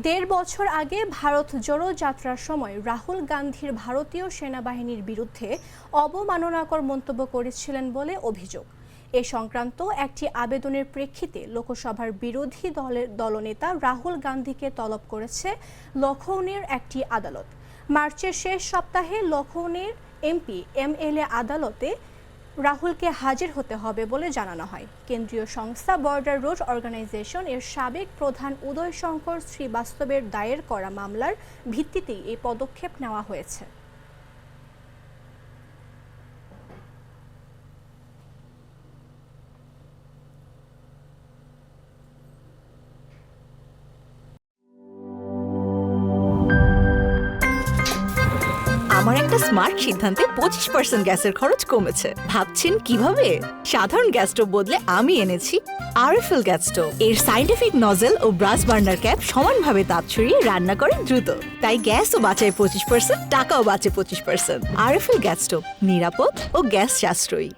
দেড় বছর আগে ভারত জোড়ো যাত্রার সময় রাহুল গান্ধীর ভারতীয় সেনাবাহিনীর বিরুদ্ধে অবমাননাকর মন্তব্য করেছিলেন বলে অভিযোগ। এ সংক্রান্ত একটি আবেদনের প্রেক্ষিতে লোকসভার বিরোধী দলের দলনেতা রাহুল গান্ধীকে তলব করেছে লখনউয়ের একটি আদালত। মার্চের শেষ সপ্তাহে লখনউয়ের এমপি এমএলএ আদালতে রাহুলকে হাজির হতে হবে বলে জানানো হয়। কেন্দ্রীয় সংস্থা বর্ডার রোড অর্গানাইজেশন এর সাবেক প্রধান উদয় শঙ্কর শ্রীবাস্তবের দায়ের করা মামলার ভিত্তিতেই এই পদক্ষেপ নেওয়া হয়েছে। আমার একটা স্মার্ট সিদ্ধান্তে 25% গ্যাসের খরচ কমেছে। ভাবছেন কিভাবে? সাধারণ গ্যাস স্টোভ বদলে আমি এনেছি আরএফএল গ্যাস স্টোভ। এর সাইন্টিফিক নজল ও ব্রাস বার্নার ক্যাপ সমানভাবে তাপ ছড়িয়ে রান্না করে দ্রুত, তাই গ্যাসও বাঁচায় 25%, টাকাও বাঁচে 25%। আরএফএল গ্যাস স্টোভ নিরাপদ ও গ্যাস সাশ্রয়ী।